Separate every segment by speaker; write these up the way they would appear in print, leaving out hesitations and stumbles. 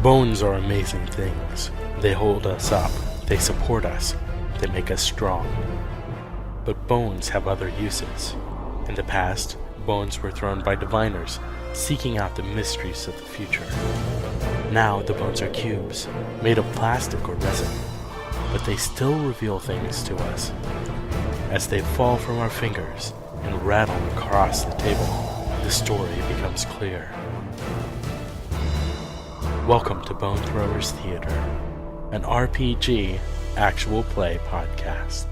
Speaker 1: Bones are amazing things. They hold us up, they support us, they make us strong. But bones have other uses. In the past, bones were thrown by diviners, seeking out the mysteries of the future. Now the bones are cubes, made of plastic or resin, but they still reveal things to us. As they fall from our fingers and rattle across the table, the story becomes clear. Welcome to Bone Throwers Theater, an RPG actual play podcast.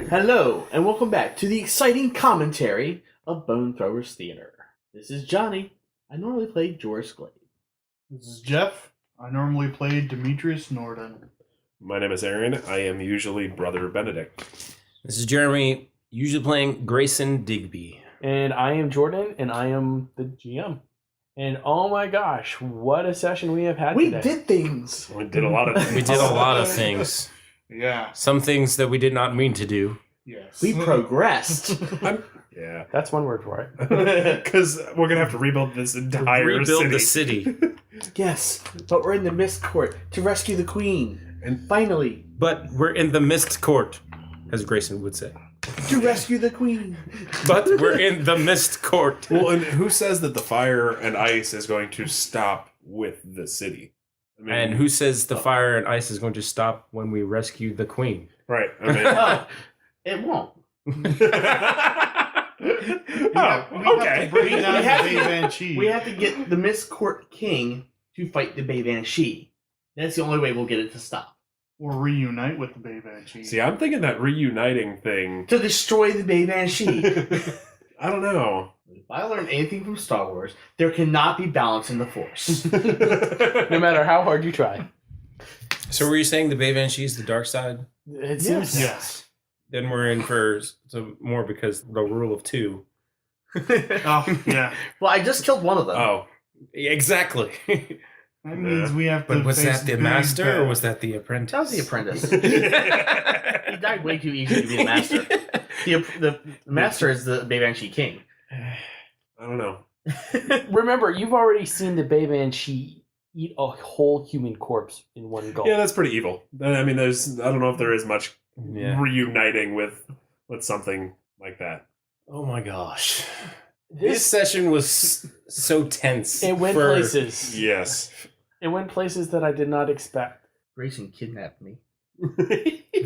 Speaker 2: Hello, and welcome back to the exciting commentary of Bone Throwers Theater. This is Johnny. I normally play Jorus Glave.
Speaker 3: This is Jeff. I normally play Demetrius Norden.
Speaker 4: My name is Aaron. I am usually Brother Benedict.
Speaker 5: This is Jeremy, usually playing Grayson Digby.
Speaker 6: And I am Jordan, and I am the GM. And oh my gosh, what a session we have had today.
Speaker 2: We did things!
Speaker 4: We did a lot of things.
Speaker 5: We did a lot of things.
Speaker 3: Yeah.
Speaker 5: Some things that we did not mean to do.
Speaker 3: Yes.
Speaker 2: We progressed.
Speaker 4: Yeah.
Speaker 6: That's one word for it.
Speaker 4: Because we're going to have to rebuild this entire
Speaker 5: Rebuild
Speaker 4: city.
Speaker 5: the city.
Speaker 2: Yes, but we're in the Mist Court to rescue the Queen. And finally,
Speaker 5: But we're in the Mist Court, as Grayson would say.
Speaker 2: to rescue the Queen.
Speaker 5: But we're in the Mist Court.
Speaker 4: Well, and who says that the fire and ice is going to stop with the city? I mean,
Speaker 5: And who says the fire and ice is going to stop when we rescue the queen?
Speaker 4: Right. I mean,
Speaker 2: Oh, it won't.
Speaker 4: okay.
Speaker 3: Bring down
Speaker 2: We have
Speaker 3: the
Speaker 2: to-
Speaker 3: Banshee.
Speaker 2: We have to get the Mist Court King to fight the Banshee. That's the only way we'll get it to stop.
Speaker 3: Or reunite with the Banshee.
Speaker 4: See, I'm thinking that reuniting thing.
Speaker 2: To destroy the Banshee.
Speaker 4: I don't know.
Speaker 2: If I learned anything from Star Wars, there cannot be balance in the Force.
Speaker 6: No matter how hard you try.
Speaker 5: So were you saying the Banshee is the dark side?
Speaker 6: It seems...
Speaker 3: Yes.
Speaker 5: Then we're in for some more because the rule of two.
Speaker 3: Oh, yeah.
Speaker 2: Well, I just killed one of them.
Speaker 4: Oh.
Speaker 5: Exactly.
Speaker 3: That means we have to.
Speaker 5: But was
Speaker 3: face
Speaker 5: that the
Speaker 3: big
Speaker 5: master or
Speaker 3: bad.
Speaker 5: was that the apprentice?
Speaker 2: That was the apprentice. He died way too easy to be the master. The master is the Banshee King.
Speaker 4: I don't know.
Speaker 6: Remember, you've already seen the Banshee eat a whole human corpse in one gulp.
Speaker 4: Yeah, that's pretty evil. I mean, I don't know if there is much
Speaker 5: Yeah.
Speaker 4: reuniting with something like that.
Speaker 5: Oh my gosh. This session was so tense.
Speaker 6: It went places.
Speaker 4: Yes.
Speaker 6: It went places that I did not expect.
Speaker 2: Grayson kidnapped me.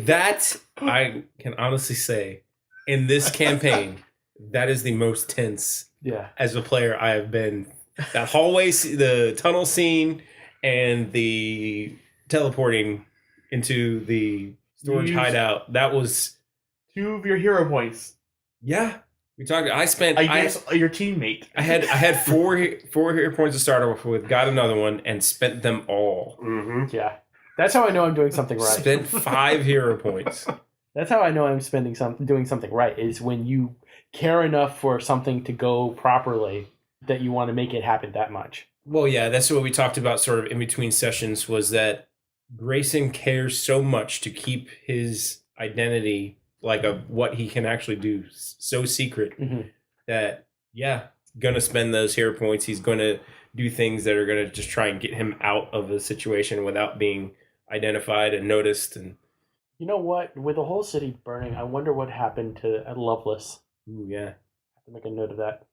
Speaker 5: That, I can honestly say, in this campaign, that is the most tense
Speaker 6: Yeah.
Speaker 5: as a player I have been. That hallway, the tunnel scene, and the teleporting into the storage
Speaker 2: You used-
Speaker 5: hideout. That was,
Speaker 2: 2 of your hero points
Speaker 5: yeah. We talked. I spent.
Speaker 2: against your teammate.
Speaker 5: I had four hero points to start off with. Got another one and spent them all.
Speaker 4: Mm-hmm.
Speaker 6: Yeah. That's how I know I'm doing something right.
Speaker 5: Spent 5 hero points.
Speaker 6: That's how I know I'm doing something right, is when you care enough for something to go properly that you want to make it happen that much.
Speaker 5: Well, yeah, that's what we talked about sort of in between sessions, was that Grayson cares so much to keep his identity, like of what he can actually do, so secret
Speaker 6: Mhm.
Speaker 5: that, yeah, gonna spend those hero points. He's gonna do things that are gonna just try and get him out of a situation without being identified and noticed. And
Speaker 6: You know what? With the whole city burning, I wonder what happened to Loveless.
Speaker 5: ooh, yeah,
Speaker 6: I have to make a note of that.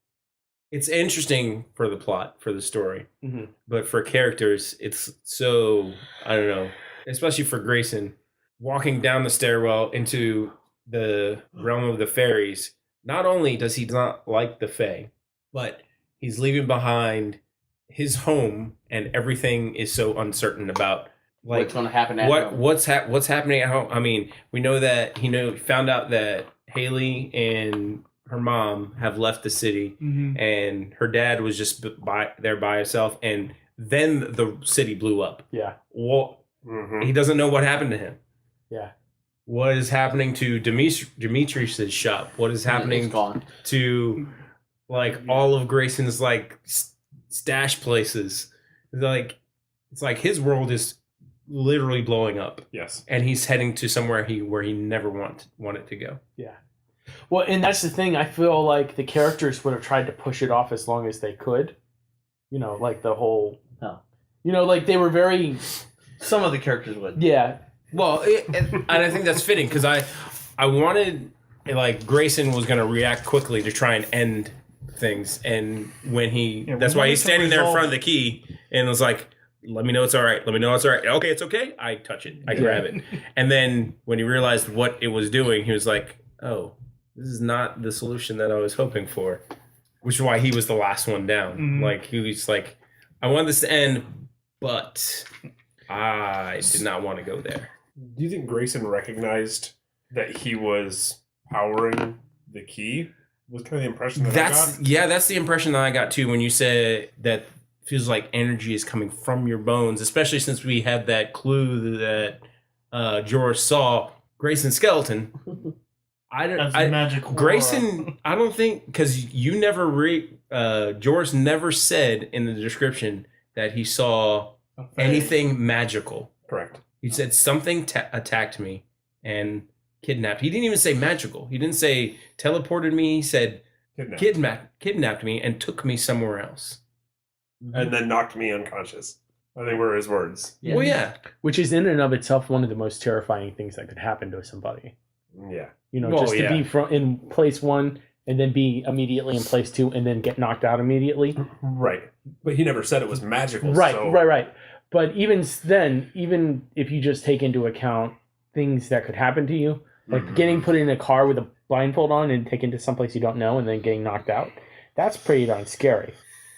Speaker 5: it's interesting for the plot, for the story.
Speaker 6: Mm-hmm.
Speaker 5: But for characters, it's so, I don't know, especially for Grayson, walking down the stairwell into the realm of the fairies. Not only does he not like the Fae, but he's leaving behind his home, and everything is so uncertain about
Speaker 2: What's going to happen at home.
Speaker 5: what's happening at home. I mean, we know that found out that Haley and her mom have left the city,
Speaker 3: Mm-hmm.
Speaker 5: and her dad was just there by himself, and then the city blew up.
Speaker 6: Yeah.
Speaker 5: Well,
Speaker 4: Mm-hmm.
Speaker 5: he doesn't know what happened to him.
Speaker 6: Yeah.
Speaker 5: What is happening to Demetrius' shop? What is
Speaker 2: It's
Speaker 5: happening
Speaker 2: gone.
Speaker 5: to all of Grayson's stash places? It's like his world is literally blowing up,
Speaker 4: Yes.
Speaker 5: and he's heading to somewhere where he never wanted to go.
Speaker 6: Yeah. Well, and that's the thing. I feel like the characters would have tried to push it off as long as they could. You know, like the whole...
Speaker 2: Oh.
Speaker 6: You know, like they were very,
Speaker 2: Some of the characters would.
Speaker 6: yeah.
Speaker 5: Well, and I think that's fitting because I wanted, like, Grayson was going to react quickly to try and end things, and when that's why he's standing there in front of the key and was like, let me know it's all right. Let me know it's all right. Okay, it's okay. I touch it. I grab it. And then when he realized what it was doing, he was like, oh, this is not the solution that I was hoping for. Which is why he was the last one down.
Speaker 3: Mhm.
Speaker 5: Like, he was like, I want this to end, but I did not want to go there.
Speaker 4: Do you think Grayson recognized that he was powering the key? Was kind of the impression that I got.
Speaker 5: Yeah, that's the impression that I got too when you said that feels like energy is coming from your bones, especially since we had that clue that Jorus saw Grayson's skeleton.
Speaker 3: That's magic.
Speaker 5: Grayson, I don't think, because you never Jorus never said in the description that he saw anything magical.
Speaker 4: Correct.
Speaker 5: He said something attacked me and kidnapped. He didn't even say magical. He didn't say teleported me. He said kidnapped me and took me somewhere else.
Speaker 4: And then knocked me unconscious. I think were his words.
Speaker 6: Yeah.
Speaker 5: Well, yeah.
Speaker 6: Which is in and of itself one of the most terrifying things that could happen to somebody.
Speaker 4: Yeah.
Speaker 6: You know,
Speaker 5: Well,
Speaker 6: just to be in place one and then be immediately in place two and then get knocked out immediately.
Speaker 4: Right. But he never said it was magical.
Speaker 6: Right,
Speaker 4: so...
Speaker 6: right. But even then, even if you just take into account things that could happen to you, like getting put in a car with a blindfold on and taken to someplace you don't know and then getting knocked out, that's pretty darn scary.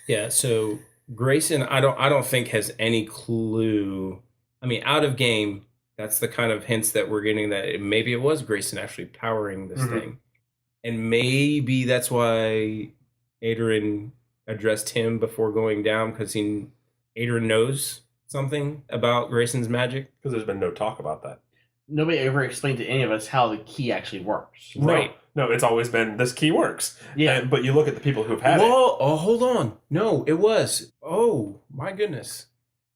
Speaker 5: Yeah, so Grayson, I don't think has any clue. I mean, out of game, that's the kind of hints that we're getting that maybe it was Grayson actually powering this thing. And maybe that's why Adrian addressed him before going down, because Adrian knows something about Grayson's magic.
Speaker 4: Because there's been no talk about that.
Speaker 2: Nobody ever explained to any of us how the key actually works.
Speaker 5: Right.
Speaker 4: No, it's always been this key works.
Speaker 2: Yeah.
Speaker 4: But you look at the people who've had it.
Speaker 5: Oh, hold on. No, it was. Oh, my goodness.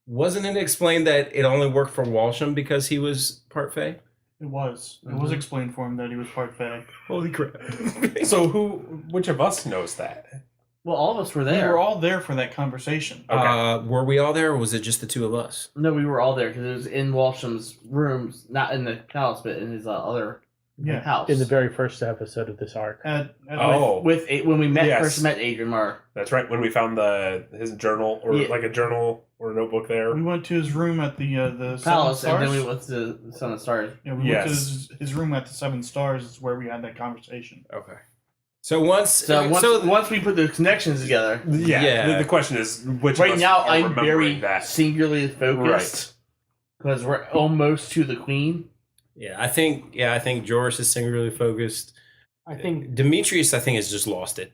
Speaker 5: Wasn't it explained that it only worked for Walsham because he was part Fae?
Speaker 3: It was. It was explained for him that he was part Fae.
Speaker 5: Holy crap.
Speaker 4: So which of us knows that?
Speaker 2: Well, all of us were
Speaker 3: We
Speaker 2: there.
Speaker 3: were all there for that conversation.
Speaker 4: Okay.
Speaker 5: Were we all there, or was it just the two of us?
Speaker 2: No, we were all there because it was in Walsham's rooms, not in the palace, but in his other house.
Speaker 6: In the very first episode of this arc.
Speaker 2: When we
Speaker 4: Yes.
Speaker 2: first met Adrian Marr.
Speaker 4: That's right. When we found his journal or like a journal or a notebook there.
Speaker 3: We went to his room at the
Speaker 2: Palace,
Speaker 3: Seven
Speaker 2: and
Speaker 3: Stars.
Speaker 2: then we went to the Sun and Stars.
Speaker 3: Yeah, we went to his room at the Seven Stars. Is where we had that conversation.
Speaker 5: Okay. So once
Speaker 2: we put the connections together.
Speaker 5: Yeah.
Speaker 4: The question is, which
Speaker 2: Right
Speaker 4: of us
Speaker 2: now,
Speaker 4: are
Speaker 2: I'm
Speaker 4: remembering
Speaker 2: very
Speaker 4: that?
Speaker 2: singularly focused. Because we're almost to the Queen.
Speaker 5: I think Jorus is singularly focused.
Speaker 6: I think
Speaker 5: Demetrius, has just lost it.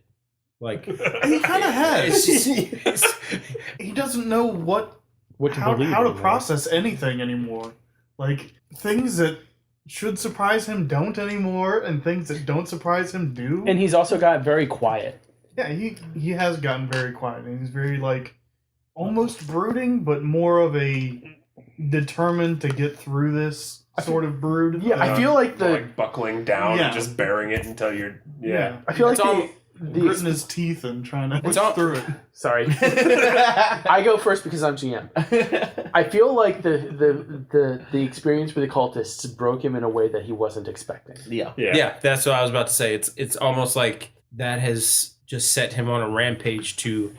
Speaker 5: Like,
Speaker 3: He kind of has. He doesn't know how to
Speaker 6: anymore.
Speaker 3: process anything anymore. Like things that should surprise him don't anymore, and things that don't surprise him do.
Speaker 6: And he's also got very quiet.
Speaker 3: Yeah, he has gotten very quiet, and he's very like almost brooding, but more of a determined to get through this sort of brood.
Speaker 6: Yeah, I feel like
Speaker 4: like buckling down
Speaker 3: Yeah.
Speaker 4: and just bearing it until you're
Speaker 6: I feel like
Speaker 3: It's gritting his teeth and trying to push through it.
Speaker 6: Sorry. I go first because I'm GM. I feel like the experience with the cultists broke him in a way that he wasn't expecting.
Speaker 2: Yeah.
Speaker 5: That's what I was about to say. It's almost like that has just set him on a rampage to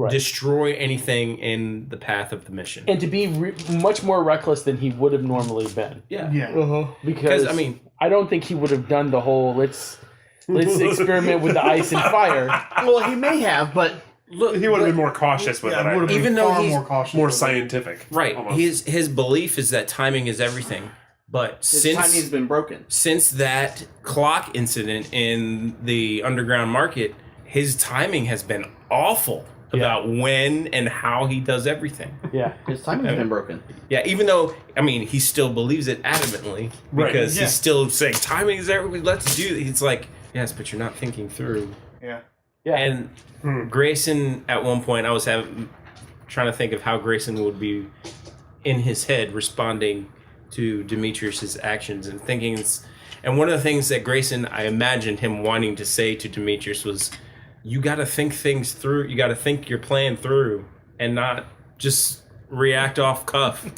Speaker 5: destroy anything in the path of the mission.
Speaker 6: And to be much more reckless than he would have normally been.
Speaker 3: Yeah.
Speaker 6: Because I don't think he would have done the whole let's experiment with the ice and fire.
Speaker 2: Well, he may have, but
Speaker 4: look, he would have been more cautious with it.
Speaker 5: Even though he's
Speaker 3: more cautious,
Speaker 4: more scientific,
Speaker 5: right?
Speaker 4: Almost.
Speaker 5: His belief is that timing is everything. But
Speaker 2: timing's been broken.
Speaker 5: Since that clock incident in the underground market, his timing has been awful about when and how he does everything.
Speaker 6: Yeah,
Speaker 2: his timing's been broken.
Speaker 5: Yeah, even though he still believes it adamantly because he's still saying timing is everything. Let's do it. It's like, yes, but you're not thinking through.
Speaker 3: Yeah.
Speaker 5: And Grayson, at one point, I was trying to think of how Grayson would be in his head responding to Demetrius's actions and thinking. And one of the things that Grayson, I imagined him wanting to say to Demetrius was, you got to think things through. You got to think your plan through and not just react off cuff.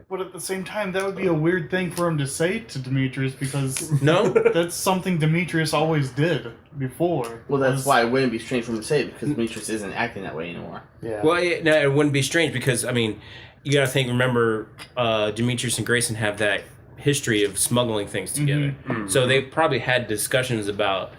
Speaker 3: But at the same time, that would be a weird thing for him to say to Demetrius because
Speaker 5: No?
Speaker 3: that's something Demetrius always did before.
Speaker 2: Well, that's why it wouldn't be strange for him to say it, because Demetrius isn't acting that way anymore.
Speaker 6: Yeah.
Speaker 5: Well, no, it wouldn't be strange because, I mean, you got to remember, Demetrius and Grayson have that history of smuggling things together. So they probably had discussions about,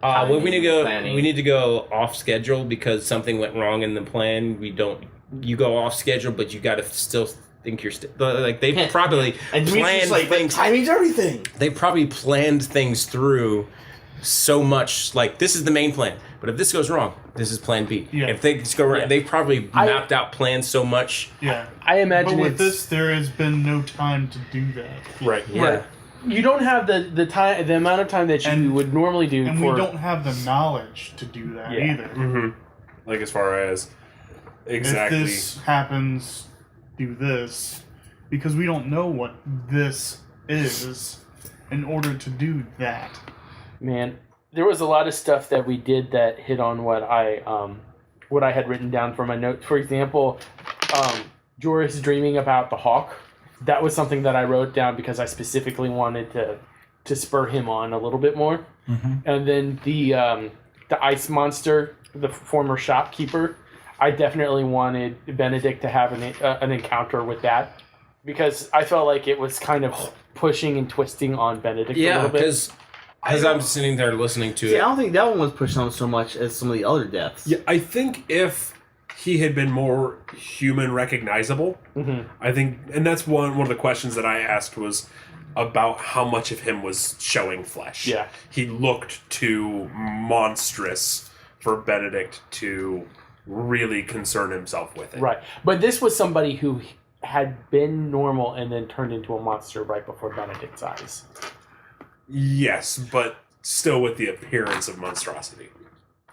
Speaker 5: well, we need to go off schedule because something went wrong in the plan. You go off schedule, but you got to still think you're like they probably
Speaker 2: And
Speaker 5: planned
Speaker 2: like,
Speaker 5: things.
Speaker 2: timing's everything.
Speaker 5: They probably planned things through so much. Like, this is the main plan, but if this goes wrong, this is plan B.
Speaker 3: Yeah.
Speaker 5: If things go right, they probably mapped out plans so much.
Speaker 3: Yeah.
Speaker 6: I imagine
Speaker 3: But with this, there has been no time to do that.
Speaker 4: Right.
Speaker 5: Yeah.
Speaker 6: Right. You don't have the time, the amount of time that you would normally do.
Speaker 3: And we don't have the knowledge to do that
Speaker 6: Yeah.
Speaker 3: either.
Speaker 4: Mm-hmm. Like, as far as exactly.
Speaker 3: If this happens, do this. Because we don't know what this is in order to do that.
Speaker 6: Man, there was a lot of stuff that we did that hit on what I had written down for my notes. For example, Jorus dreaming about the hawk. That was something that I wrote down because I specifically wanted to spur him on a little bit more. And then the ice monster, the former shopkeeper, I definitely wanted Benedict to have an encounter with that because I felt like it was kind of pushing and twisting on Benedict a little bit.
Speaker 5: Because I'm sitting there listening to
Speaker 2: See,
Speaker 5: it.
Speaker 2: I don't think that one was pushed on so much as some of the other deaths.
Speaker 4: Yeah, I think if he had been more human recognizable, I think, and that's one of the questions that I asked was about how much of him was showing flesh.
Speaker 6: Yeah.
Speaker 4: He looked too monstrous for Benedict to really concern himself with it.
Speaker 6: Right. But this was somebody who had been normal and then turned into a monster right before Benedict's eyes.
Speaker 4: Yes, but still with the appearance of monstrosity.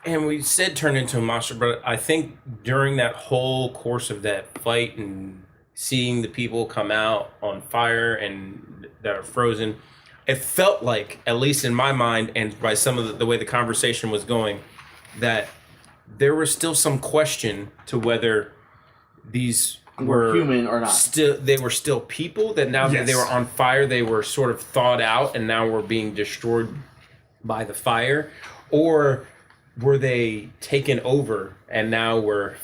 Speaker 5: And we said turn into a monster, but I think during that whole course of that fight and seeing the people come out on fire and that are frozen, it felt like, at least in my mind and by some of the way the conversation was going, that there was still some question to whether these were
Speaker 2: human or not.
Speaker 5: They were still people, that now that they were on fire, they were sort of thawed out and now were being destroyed by the fire, or were they taken over and now were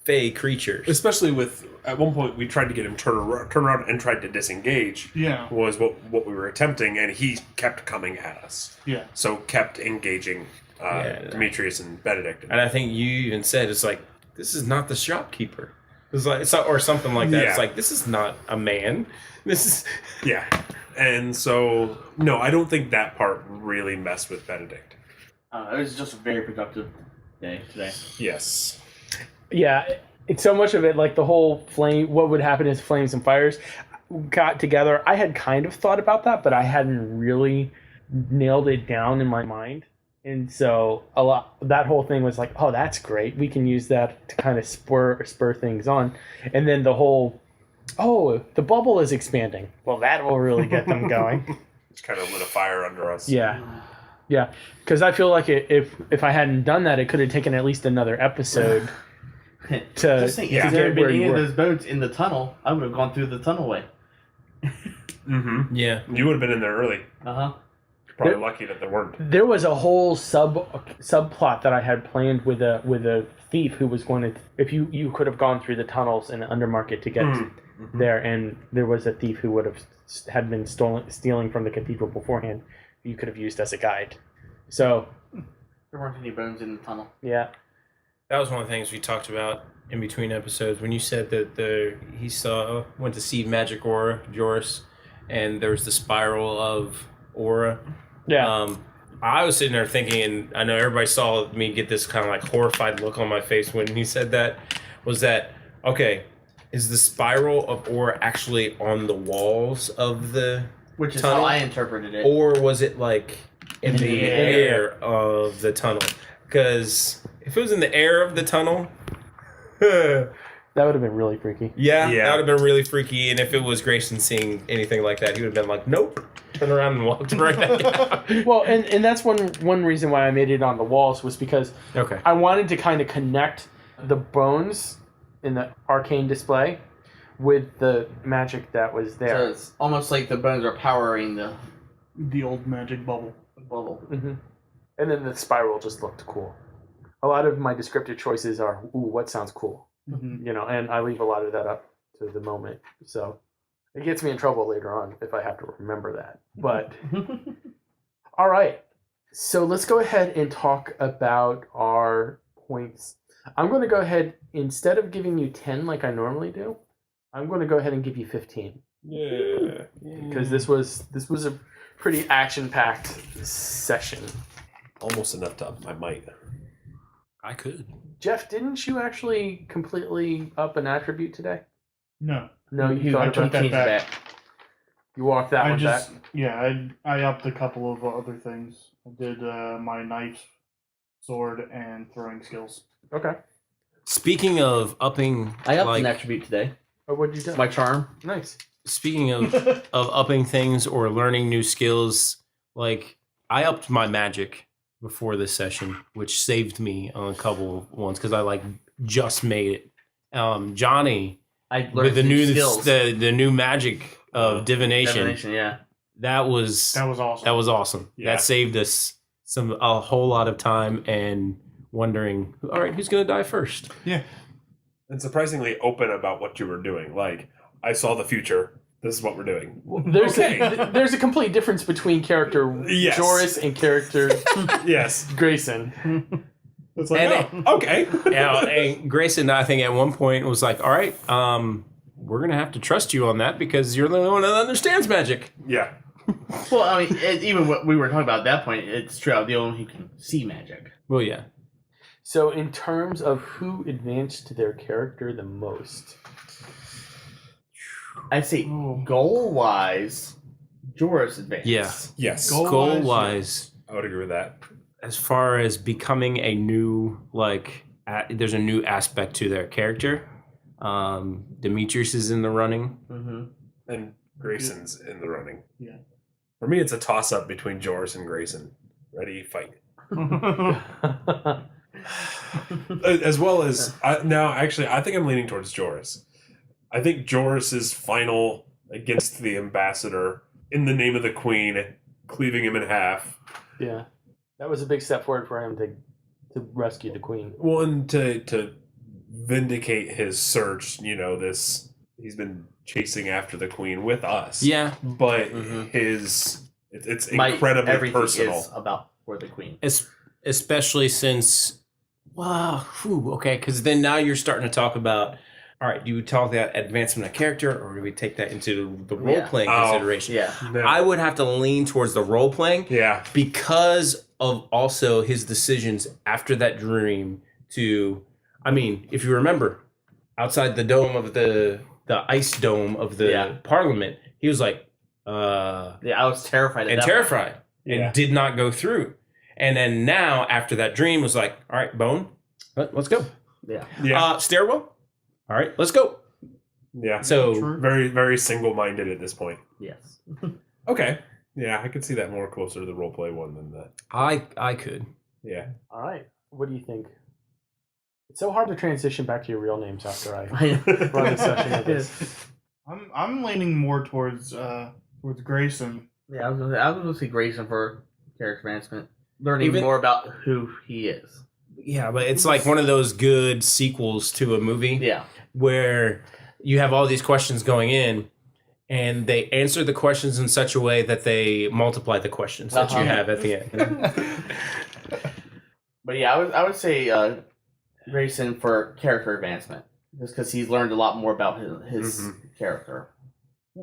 Speaker 5: fey creatures?
Speaker 4: Especially with, at one point, we tried to get him turn around and tried to disengage.
Speaker 3: Yeah.
Speaker 4: Was what we were attempting, and he kept coming at us.
Speaker 3: Yeah.
Speaker 4: So kept engaging Demetrius and Benedict.
Speaker 5: And I think you even said, it's like, this is not the shopkeeper. It's like, or something like that.
Speaker 4: Yeah.
Speaker 5: It's like, this is not a man. This is...
Speaker 4: Yeah. And so, no, I don't think that part really messed with Benedict.
Speaker 2: It was just a very productive day today.
Speaker 4: Yes.
Speaker 6: Yeah, it's so much of it, like the whole flame, what would happen is flames and fires got together. I had kind of thought about that, but I hadn't really nailed it down in my mind. And so that whole thing was like, oh, that's great. We can use that to kind of spur things on. And then the whole, oh, the bubble is expanding. Well, that will really get them going.
Speaker 4: Just kind of lit a fire under us.
Speaker 6: Yeah. Yeah, because I feel like if I hadn't done that, it could have taken at least another episode to
Speaker 2: Just think, if
Speaker 6: get
Speaker 2: there had
Speaker 6: where
Speaker 2: been
Speaker 6: you
Speaker 2: any of
Speaker 6: were.
Speaker 2: those boats in the tunnel, I would have gone through the tunnel way.
Speaker 4: Mm-hmm.
Speaker 5: Yeah.
Speaker 4: You would have been in there early.
Speaker 2: Uh-huh.
Speaker 4: Probably lucky that there weren't.
Speaker 6: There was a whole subplot that I had planned with a thief who was going to. If you could have gone through the tunnels in Undermarket to get there, and there was a thief who had been stealing from the cathedral beforehand. You could have used as a guide. So
Speaker 2: There weren't any bones in the tunnel.
Speaker 6: yeah,
Speaker 5: That was one of the things we talked about in between episodes when you said that he went to see Magic Aura, Jorus, and there was the spiral of aura.
Speaker 6: yeah.
Speaker 5: I was sitting there thinking, and I know everybody saw me get this kind of like horrified look on my face when he said that, was that, okay, is the spiral of aura actually on the walls of the
Speaker 2: Which is
Speaker 5: tunnel?
Speaker 2: how I interpreted it.
Speaker 5: Or was it like in the air of the tunnel? Because if it was in the air of the tunnel,
Speaker 6: That would have been really freaky.
Speaker 5: yeah, that would have been really freaky. And if it was Grayson seeing anything like that, he would have been like, nope, turn around and walked right back out.
Speaker 6: Well, and that's one reason why I made it on the walls was because
Speaker 5: Okay.
Speaker 6: I wanted to kind of connect the bones in the arcane display with the magic that was
Speaker 2: So
Speaker 6: there.
Speaker 2: it's almost like the bones are powering the
Speaker 3: The old magic bubble.
Speaker 2: bubble.
Speaker 6: And then the spiral just looked cool. A lot of my descriptive choices are, ooh, what sounds cool?
Speaker 3: Mm-hmm.
Speaker 6: You know, and I leave a lot of that up to the moment. So it gets me in trouble later on if I have to remember that. But all right. So let's go ahead and talk about our points. I'm going to go ahead, instead of giving you 10 like I normally do, I'm going to go ahead and give you 15.
Speaker 5: Yeah.
Speaker 6: Because this was a pretty action-packed session.
Speaker 4: Almost enough to up my might.
Speaker 5: I could.
Speaker 6: Jeff, didn't you actually completely up an attribute today?
Speaker 3: No.
Speaker 6: No, you
Speaker 2: I
Speaker 6: thought
Speaker 3: took
Speaker 6: about
Speaker 3: that
Speaker 2: changed
Speaker 3: back.
Speaker 6: You walked that
Speaker 3: I
Speaker 6: one
Speaker 3: just,
Speaker 6: back.
Speaker 3: yeah, I upped a couple of other things. I did my knife, sword, and throwing skills.
Speaker 6: Okay.
Speaker 5: Speaking of upping,
Speaker 2: I upped
Speaker 5: like,
Speaker 2: an attribute today.
Speaker 6: Oh, what'd you do?
Speaker 2: My charm.
Speaker 6: Nice.
Speaker 5: speaking of upping things or learning new skills, like I upped my magic before this session, which saved me on a couple of ones because I like just made it. Johnny
Speaker 2: I learned
Speaker 5: with the
Speaker 2: some
Speaker 5: new
Speaker 2: skills.
Speaker 5: the new magic of divination.
Speaker 2: Divination, yeah.
Speaker 5: That was
Speaker 3: awesome.
Speaker 5: that was awesome.
Speaker 4: Yeah.
Speaker 5: That saved us a whole lot of time and wondering, all right, who's gonna die first?
Speaker 3: Yeah.
Speaker 4: And surprisingly open about what you were doing. Like, I saw the future. This is what we're doing.
Speaker 6: There's
Speaker 4: Okay.
Speaker 6: there's a complete difference between character
Speaker 4: Yes.
Speaker 6: Jorus and character
Speaker 4: Yes.
Speaker 6: Grayson.
Speaker 4: It's like,
Speaker 5: And
Speaker 4: okay.
Speaker 5: And Grayson, I think at one point was like, all right, we're gonna have to trust you on that because you're the only one that understands magic.
Speaker 4: Yeah.
Speaker 2: Well, I mean, even what we were talking about at that point, it's true. I'm the only one who can see magic.
Speaker 5: Well, yeah.
Speaker 6: So in terms of who advanced their character the most,
Speaker 2: I'd say goal-wise, Jorus advanced.
Speaker 5: Yeah.
Speaker 4: Yes.
Speaker 3: Goal-
Speaker 5: Goal-wise,
Speaker 4: I would agree with that.
Speaker 5: as far as becoming a new, like, there's a new aspect to their character. Demetrius is in the running.
Speaker 2: Mm-hmm.
Speaker 4: And Grayson's in the running.
Speaker 3: Yeah.
Speaker 4: For me, it's a toss-up between Jorus and Grayson. Ready, fight. As well as I think I'm leaning towards Jorus. I think Jorus's final against the ambassador in the name of the queen, cleaving him in half.
Speaker 6: yeah, that was a big step forward for him to rescue the queen.
Speaker 4: One to vindicate his search. You know, he's been chasing after the queen with us.
Speaker 5: Yeah.
Speaker 4: but
Speaker 2: Mhm.
Speaker 4: it's incredibly
Speaker 2: everything
Speaker 4: personal.
Speaker 2: is about for the queen.
Speaker 5: Especially since, wow, okay, because then now you're starting to talk about, all right, do we talk that advancement of character or do we take that into the role playing
Speaker 4: Oh,
Speaker 5: consideration?
Speaker 2: Yeah.
Speaker 4: No.
Speaker 5: I would have to lean towards the role playing
Speaker 4: Yeah.
Speaker 5: because of also his decisions after that dream to, I mean, if you remember, outside the dome of the ice dome of the
Speaker 2: Yeah.
Speaker 5: parliament, he was like,
Speaker 2: Yeah, I was terrified of
Speaker 5: and
Speaker 2: that.
Speaker 5: terrified and
Speaker 4: Yeah.
Speaker 5: did not go through. And then now, after that dream, was like, all right, Bone, let's go.
Speaker 2: Yeah.
Speaker 4: Yeah.
Speaker 5: Stairwell, all right, let's go.
Speaker 4: Yeah.
Speaker 5: So,
Speaker 3: True.
Speaker 4: Very, very single-minded at this point.
Speaker 2: Yes.
Speaker 4: Okay. Yeah, I could see that more closer to the roleplay one than that.
Speaker 5: I could.
Speaker 4: Yeah.
Speaker 6: All right, what do you think? It's so hard to transition back to your real names after I run a session of this.
Speaker 3: I'm leaning more towards Grayson.
Speaker 2: Yeah, I was gonna say Grayson for character advancement, learning
Speaker 5: Even-
Speaker 2: more about who he is.
Speaker 5: Yeah, but it's like one of those good sequels to a movie
Speaker 2: Yeah.
Speaker 5: where you have all these questions going in and they answer the questions in such a way that they multiply the questions that you
Speaker 2: Uh-huh.
Speaker 5: have at the end.
Speaker 2: But yeah, I would say Grayson for character advancement, just because he's learned a lot more about his
Speaker 4: Mhm.
Speaker 2: character.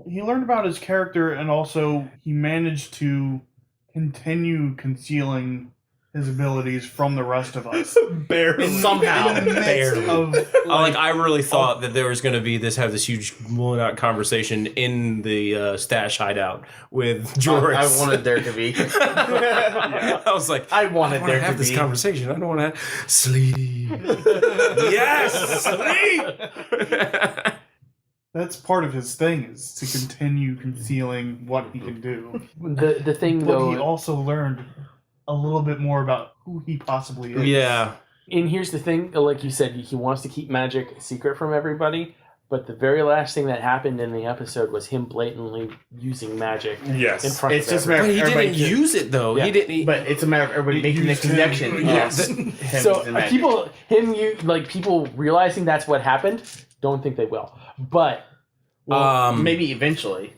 Speaker 3: He learned about his character, and also he managed to continue concealing his abilities from the rest of us.
Speaker 4: Barely.
Speaker 2: Somehow.
Speaker 3: In the midst
Speaker 5: Barely.
Speaker 3: of,
Speaker 5: I really thought that there was going to be this huge blown out conversation in the stash hideout with Jorus.
Speaker 2: I wanted there to be.
Speaker 5: I was like,
Speaker 2: I wanted
Speaker 5: I want
Speaker 2: there
Speaker 5: to
Speaker 2: to
Speaker 5: have this
Speaker 2: be.
Speaker 5: conversation. I don't want to sleep.
Speaker 4: Yes! Sleep!
Speaker 3: that's part of his thing, is to continue concealing what he can do.
Speaker 6: The thing
Speaker 3: But
Speaker 6: though,
Speaker 3: he also learned a little bit more about who he possibly is.
Speaker 5: Yeah.
Speaker 6: And here's the thing, like you said, he wants to keep magic a secret from everybody. But the very last thing that happened in the episode was him blatantly using magic
Speaker 4: Yes.
Speaker 6: in front
Speaker 2: It's
Speaker 6: of
Speaker 2: just a matter
Speaker 6: everybody.
Speaker 2: of
Speaker 5: But he
Speaker 2: everybody
Speaker 5: didn't use it though.
Speaker 6: Yeah.
Speaker 5: He didn't.
Speaker 2: But it's a matter of everybody making the
Speaker 3: used him.
Speaker 2: connection.
Speaker 3: Yes.
Speaker 6: So people realizing that's what happened, don't think they will. But
Speaker 2: Maybe eventually.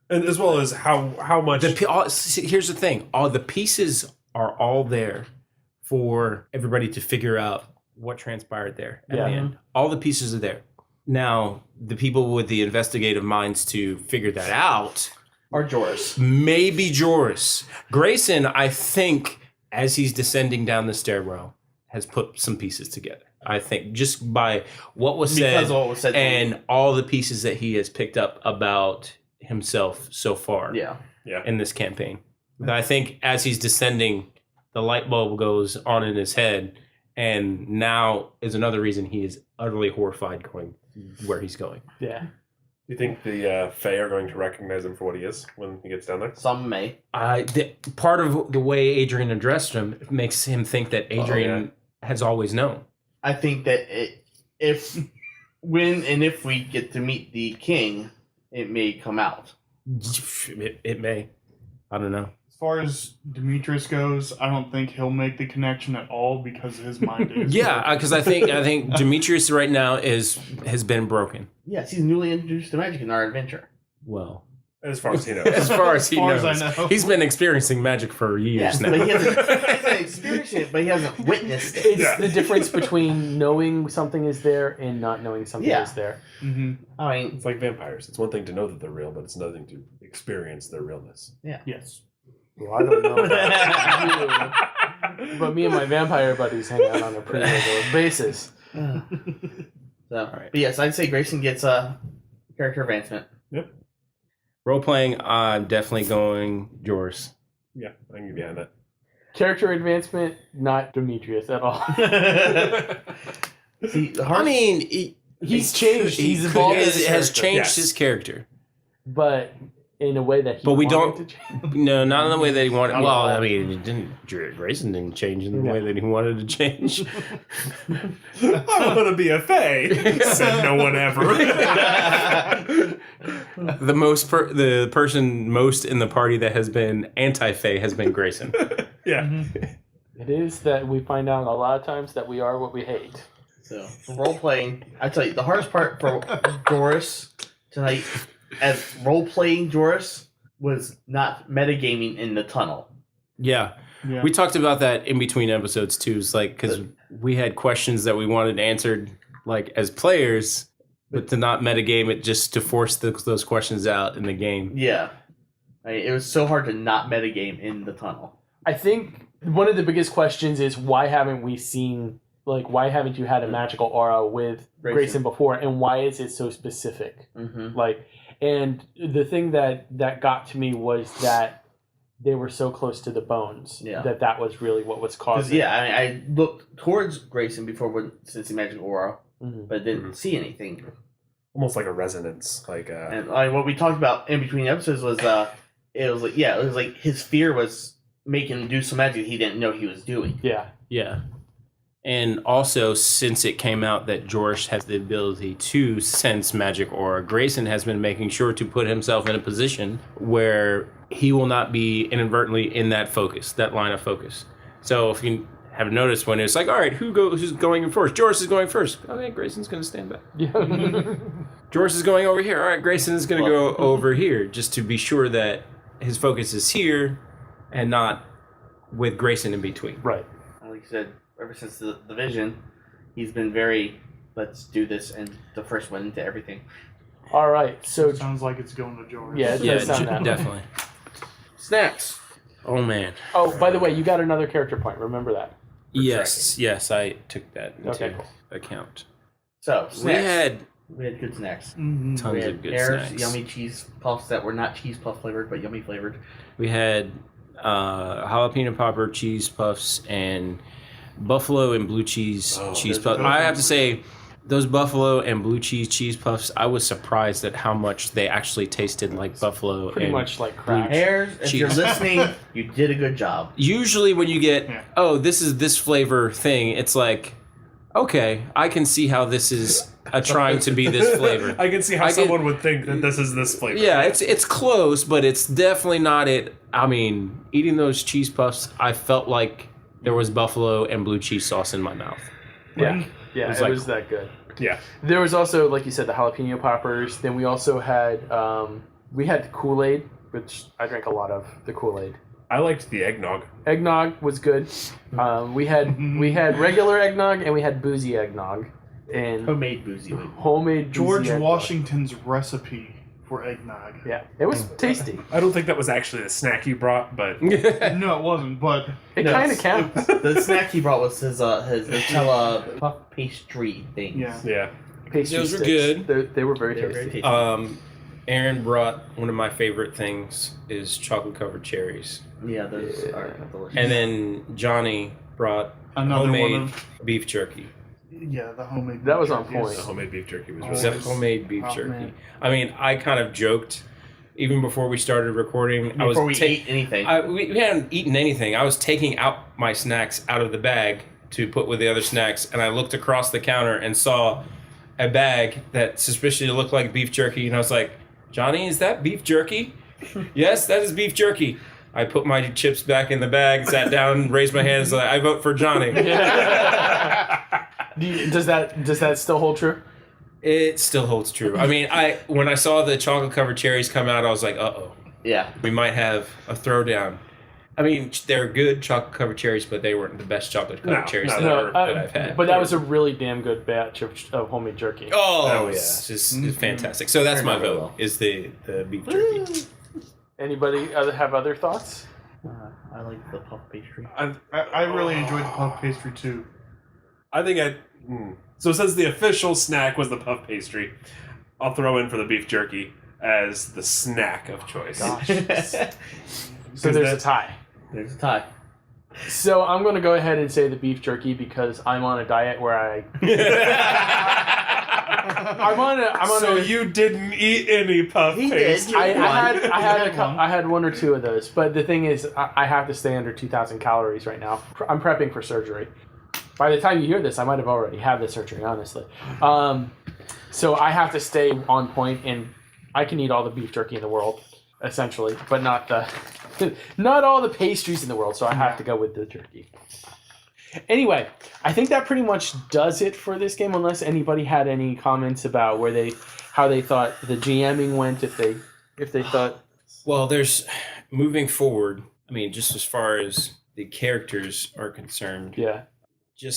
Speaker 4: And as well as how much.
Speaker 5: Here's the thing: all the pieces are all there for everybody to figure out what transpired there at
Speaker 6: Yeah.
Speaker 5: the end. All the pieces are there. Now, the people with the investigative minds to figure that out,
Speaker 2: Or Jorus.
Speaker 5: maybe Jorus. Grayson, I think, as he's descending down the stairwell, has put some pieces together. I think just by what was said,
Speaker 2: Because of what was said.
Speaker 5: and all the pieces that he has picked up about himself so far
Speaker 2: Yeah.
Speaker 5: in this campaign. I think as he's descending, the light bulb goes on in his head, and now is another reason he is utterly horrified going where he's going.
Speaker 6: yeah.
Speaker 4: Do you think the Fae are going to recognize him for what he is when he gets down there?
Speaker 2: Some may.
Speaker 5: Part of the way Adrian addressed him makes him think that Adrian has always known.
Speaker 2: I think that if we get to meet the king, it may come out.
Speaker 5: It may. I don't know.
Speaker 3: As far as Demetrius goes, I don't think he'll make the connection at all because his mind is.
Speaker 5: Yeah, because I think Demetrius right now has been broken.
Speaker 2: Yes, he's newly introduced to magic in our adventure.
Speaker 5: Well,
Speaker 4: As far as he knows.
Speaker 5: as far as he
Speaker 3: As far
Speaker 5: knows,
Speaker 3: as I know.
Speaker 5: he's been experiencing magic for years now.
Speaker 2: But he hasn't experienced it, but he hasn't witnessed it.
Speaker 6: It's the difference between knowing something is there and not knowing something is there.
Speaker 3: Hmm.
Speaker 2: I mean,
Speaker 4: It's like vampires. It's one thing to know that they're real, but it's another thing to experience their realness.
Speaker 3: Yes.
Speaker 6: Well, I don't know about you, but me and my vampire buddies hang out on a pretty regular basis.
Speaker 2: so,
Speaker 5: right.
Speaker 2: but yes, I'd say Grayson gets a character advancement.
Speaker 5: Role playing, I'm definitely going Jorus.
Speaker 4: Yeah, I can get behind that.
Speaker 6: Character advancement, not Demetrius at all.
Speaker 2: See, the
Speaker 5: I
Speaker 2: hard,
Speaker 5: mean,
Speaker 6: He's changed. He's evolved as a
Speaker 5: has
Speaker 6: character.
Speaker 5: changed
Speaker 4: Yes.
Speaker 5: his character.
Speaker 6: But in a way that he
Speaker 5: But we
Speaker 6: wanted
Speaker 5: don't-
Speaker 6: to change.
Speaker 5: No, not in the way that he wanted.
Speaker 6: Not at
Speaker 5: Well,
Speaker 6: all.
Speaker 5: I mean, Grayson didn't change in the
Speaker 6: Yeah.
Speaker 5: way that he wanted to change.
Speaker 4: I want to be a Fae, said no one ever.
Speaker 5: The person most in the party that has been anti-Fae has been Grayson.
Speaker 4: Yeah.
Speaker 6: It is that we find out a lot of times that we are what we hate.
Speaker 2: so for role playing, I tell you, the hardest part for Jorus tonight, as role playing Jorus, was not metagaming in the tunnel.
Speaker 5: Yeah.
Speaker 3: Yeah.
Speaker 5: We talked about that in between episodes too. It's like because we had questions that we wanted answered, like as players, but to not metagame it, just to force those questions out in the game.
Speaker 2: Yeah, it was so hard to not metagame in the tunnel.
Speaker 6: I think one of the biggest questions is why haven't you had a magical aura with Grayson before, and why is it so specific?
Speaker 2: Mm-hmm.
Speaker 6: And the thing that got to me was that they were so close to the bones.
Speaker 2: Yeah.
Speaker 6: That was really what was
Speaker 2: Because
Speaker 6: causing.
Speaker 2: I looked towards Grayson before since the magical aura,
Speaker 6: Mhm.
Speaker 2: but didn't see anything.
Speaker 4: Almost like a resonance.
Speaker 2: And what we talked about in between episodes was it was like his fear was making him do some magic he didn't know he was doing.
Speaker 6: Yeah.
Speaker 5: Yeah. And also, since it came out that Jorus has the ability to sense magic aura, Grayson has been making sure to put himself in a position where he will not be inadvertently in that line of focus. So if you have noticed when it's like, all right, who's going in first? Jorus is going first. Okay, Grayson's going to stand back.
Speaker 6: Yeah.
Speaker 5: Jorus is going over here. All right, Grayson is going to go over here, just to be sure that his focus is here and not with Grayson in between.
Speaker 6: Right.
Speaker 2: Like I said, ever since the vision, he's been very, let's do this, and the first one into everything.
Speaker 6: All right. So
Speaker 3: Sounds like it's going to Jorus.
Speaker 6: Yeah, it
Speaker 5: Yeah,
Speaker 6: does sound that way.
Speaker 5: definitely.
Speaker 2: Snacks.
Speaker 5: Oh, man.
Speaker 6: Oh, by the way, you got another character point. Remember that.
Speaker 5: Yes, I took that into
Speaker 6: Okay, cool.
Speaker 5: account.
Speaker 2: So snacks.
Speaker 5: We had
Speaker 2: good snacks.
Speaker 3: Mhm.
Speaker 5: tons
Speaker 2: We had
Speaker 5: of good
Speaker 2: pears,
Speaker 5: snacks.
Speaker 2: yummy cheese puffs that were not cheese puff flavored, but yummy flavored.
Speaker 5: We had jalapeno popper cheese puffs and buffalo and blue cheese cheese
Speaker 2: those
Speaker 5: puffs.
Speaker 2: are
Speaker 5: I have to say, those buffalo and blue cheese puffs, I was surprised at how much they actually tasted like buffalo.
Speaker 6: Pretty
Speaker 5: and
Speaker 6: much like crack.
Speaker 2: Pears, if you're
Speaker 5: Cheese.
Speaker 2: listening, you did a good job.
Speaker 5: Usually when you get,
Speaker 3: Yeah.
Speaker 5: oh, this is this flavor thing, it's like okay, I can see how this is trying to be this flavor.
Speaker 4: I can see how someone would think that this is this flavor.
Speaker 5: Yeah, it's close, but it's definitely not it. I mean, eating those cheese puffs, I felt like there was buffalo and blue cheese sauce in my mouth.
Speaker 6: Yeah, yeah,
Speaker 5: was
Speaker 6: it
Speaker 5: like-
Speaker 6: was that good.
Speaker 4: Yeah.
Speaker 6: There was also, like you said, the jalapeno poppers. Then we also had we had the Kool-Aid, which I drank a lot of. The Kool-Aid.
Speaker 4: I liked the eggnog.
Speaker 6: Eggnog was good. We had regular eggnog and we had boozy eggnog and
Speaker 2: Homemade boozy.
Speaker 6: homemade boozy
Speaker 3: George
Speaker 6: eggnog.
Speaker 3: Washington's recipe for eggnog.
Speaker 6: Yeah, it was tasty.
Speaker 4: I don't think that was actually the snack you brought, but
Speaker 3: No, it wasn't, but
Speaker 6: It
Speaker 2: No,
Speaker 6: kind of counts.
Speaker 2: The snack he brought was his Nutella puff pastry thing.
Speaker 3: yeah.
Speaker 4: yeah.
Speaker 6: Pastry
Speaker 5: Those were
Speaker 6: sticks.
Speaker 5: good.
Speaker 6: They were very
Speaker 2: They were
Speaker 6: tasty.
Speaker 2: very tasty.
Speaker 5: Aaron brought one of my favorite things is chocolate covered cherries,
Speaker 2: Yeah, those are delicious.
Speaker 5: and then Johnny brought
Speaker 3: Another
Speaker 5: homemade
Speaker 3: one of
Speaker 5: beef jerky.
Speaker 3: the homemade.
Speaker 6: That was on
Speaker 3: jerky is-
Speaker 6: point.
Speaker 4: The homemade beef jerky was
Speaker 3: Oh,
Speaker 4: really
Speaker 5: Except
Speaker 4: good.
Speaker 5: homemade beef
Speaker 3: Oh,
Speaker 5: jerky.
Speaker 3: man.
Speaker 5: I mean, I kind of joked even before we started recording.
Speaker 2: Before we ate anything.
Speaker 5: We hadn't eaten anything. I was taking out my snacks out of the bag to put with the other snacks, and I looked across the counter and saw a bag that suspiciously looked like beef jerky, and I was like, Johnny, is that beef jerky? Yes, that is beef jerky. I put my chips back in the bag, sat down, raised my hands, like, I vote for Johnny.
Speaker 6: Does that still hold true?
Speaker 5: It still holds true. I mean, when I saw the chocolate covered cherries come out, I was like, uh-oh,
Speaker 2: Yeah.
Speaker 5: we might have a throwdown. I mean, they're good chocolate covered cherries, but they weren't the best chocolate covered
Speaker 4: No,
Speaker 5: cherries
Speaker 4: no,
Speaker 5: that I've had.
Speaker 6: But that was a really damn good batch of homemade jerky.
Speaker 5: Oh,
Speaker 4: Oh, yeah.
Speaker 5: it's just it's fantastic. So that's my
Speaker 2: Very
Speaker 5: vote,
Speaker 2: well.
Speaker 5: is the beef jerky.
Speaker 6: Anybody have other thoughts?
Speaker 2: I like the puff pastry.
Speaker 3: I really enjoyed the puff pastry too.
Speaker 4: I think So since the official snack was the puff pastry, I'll throw in for the beef jerky as the snack of choice.
Speaker 6: Gosh.
Speaker 2: There's
Speaker 6: So there's a tie.
Speaker 2: a tie.
Speaker 6: So I'm going to go ahead and say the beef jerky because I'm on a diet where I'm on
Speaker 4: So
Speaker 6: a.
Speaker 4: you didn't eat any puff
Speaker 2: He did.
Speaker 4: pastry?
Speaker 6: I had one or two of those, but the thing is, I have to stay under 2,000 calories right now. I'm prepping for surgery. By the time you hear this, I might have already had the surgery, honestly. So I have to stay on point, and I can eat all the beef jerky in the world, essentially, but not all the pastries in the world. So I have to go with the jerky. Anyway, I think that pretty much does it for this game. Unless anybody had any comments about how they thought the GMing went, if they thought.
Speaker 5: Well, there's moving forward. I mean, just as far as the characters are concerned,
Speaker 6: Yeah.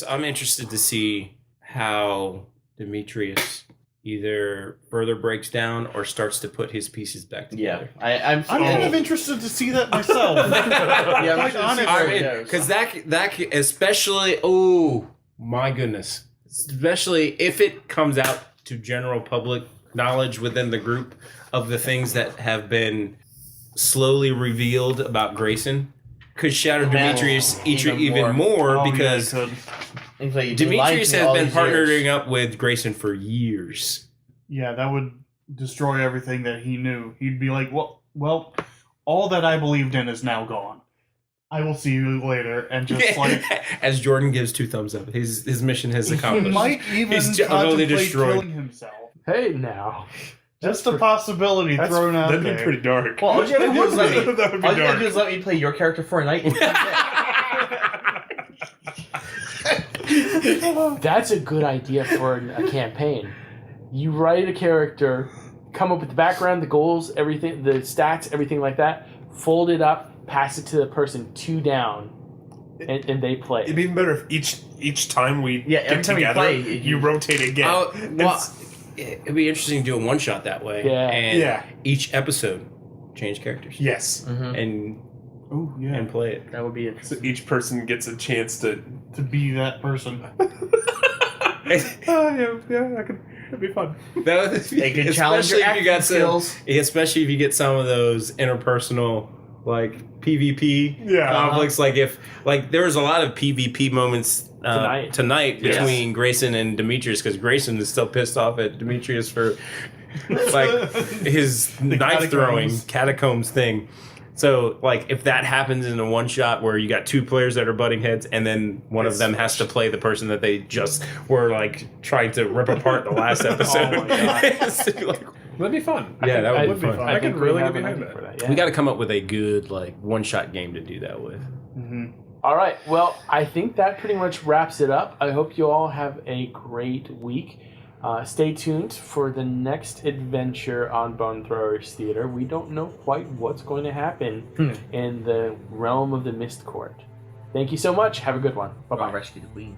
Speaker 5: I'm interested to see how Demetrius either further breaks down or starts to put his pieces back
Speaker 2: Yeah.
Speaker 5: together.
Speaker 2: I'm
Speaker 3: I'm kind of interested to see that myself.
Speaker 2: Yeah,
Speaker 3: Like, honestly,
Speaker 2: I
Speaker 5: I
Speaker 2: mean,
Speaker 5: mean, because that especially, oh my goodness, especially if it comes out to general public knowledge within the group of the things that have been slowly revealed about Grayson, could shatter Demetrius even more
Speaker 3: Oh,
Speaker 5: because
Speaker 3: yeah, it could.
Speaker 2: Things like you've been lying
Speaker 5: Demetrius
Speaker 2: to me
Speaker 5: has
Speaker 2: all
Speaker 5: been
Speaker 2: these
Speaker 5: partnering
Speaker 2: years.
Speaker 5: up with Grayson for years.
Speaker 3: Yeah, that would destroy everything that he knew. He'd be like, well, all that I believed in is now gone. I will see you later, and just like
Speaker 5: As Jordan gives 2 thumbs up, his mission has
Speaker 3: he
Speaker 5: accomplished.
Speaker 3: might even
Speaker 5: He's utterly
Speaker 3: contemplate
Speaker 5: destroyed.
Speaker 3: killing himself.
Speaker 6: Hey now.
Speaker 3: Just a possibility thrown out
Speaker 4: That'd
Speaker 3: there.
Speaker 4: be pretty dark.
Speaker 2: Well, all you have to do is let me.
Speaker 4: That would be
Speaker 2: All you have to
Speaker 4: dark.
Speaker 2: do is let me play your character for a night.
Speaker 6: That's a good idea for a campaign. You write a character, come up with the background, the goals, everything, the stats, everything like that. Fold it up, pass it to the person 2 down, and they play.
Speaker 4: It'd be even better if each time we
Speaker 2: Yeah, every
Speaker 4: get
Speaker 2: time we
Speaker 4: together,
Speaker 2: play,
Speaker 4: you rotate again.
Speaker 5: Well, it'd be interesting to do a one shot that way.
Speaker 6: Yeah.
Speaker 5: And
Speaker 4: Yeah.
Speaker 5: each episode change characters.
Speaker 4: Yes.
Speaker 5: And
Speaker 3: Oh yeah,
Speaker 5: and play it.
Speaker 2: That would be
Speaker 4: So
Speaker 2: interesting.
Speaker 4: each person gets a chance to.
Speaker 3: to be that person.
Speaker 4: That'd be fun.
Speaker 5: That would,
Speaker 2: They can challenge your
Speaker 5: especially if you got
Speaker 2: acting skills.
Speaker 5: especially if you get some of those interpersonal like PvP
Speaker 4: Yeah.
Speaker 5: conflicts. Like if there was a lot of PvP moments tonight
Speaker 2: Yes.
Speaker 5: between Grayson and Demetrius because Grayson is still pissed off at Demetrius for like his knife throwing catacombs thing. So, like, if that happens in a one shot where you got two players that are butting heads, and then one of them has to play the person that they just were like trying to rip apart the last episode.
Speaker 3: Oh my God.
Speaker 5: It's like,
Speaker 4: That'd be fun.
Speaker 5: yeah, that would be
Speaker 3: be
Speaker 5: fun.
Speaker 4: I could
Speaker 6: we
Speaker 4: really
Speaker 6: have
Speaker 4: get
Speaker 6: an
Speaker 4: behind
Speaker 6: idea
Speaker 4: that.
Speaker 6: for that. Yeah.
Speaker 5: We got to come up with a good like one shot game to do that with.
Speaker 6: All right. Well, I think that pretty much wraps it up. I hope you all have a great week. Stay tuned for the next adventure on Bone Throwers Theater. We don't know quite what's going to happen in the realm of the Mist Court. Thank you so much. Have a good one. Bye-bye.
Speaker 2: Rescue the queen.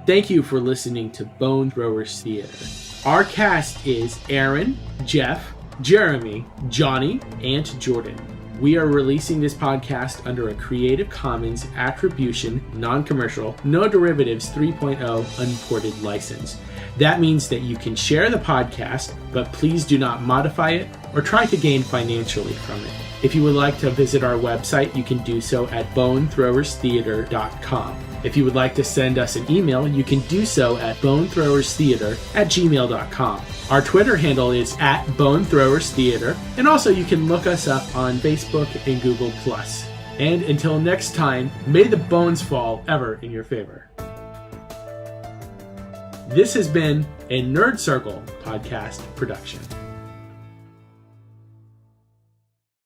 Speaker 6: Thank you for listening to Bone Throwers Theater. Our cast is Aaron, Jeff, Jeremy, Johnny, and Jordan. We are releasing this podcast under a Creative Commons Attribution, Non-Commercial, No Derivatives 3.0 Unported license. That means that you can share the podcast, but please do not modify it or try to gain financially from it. If you would like to visit our website, you can do so at bonethrowerstheater.com. If you would like to send us an email, you can do so at bonethrowerstheater@gmail.com. Our Twitter handle is @bonethrowerstheater, and also you can look us up on Facebook and Google+. And until next time, may the bones fall ever in your favor. This has been a Nerd Circle podcast production.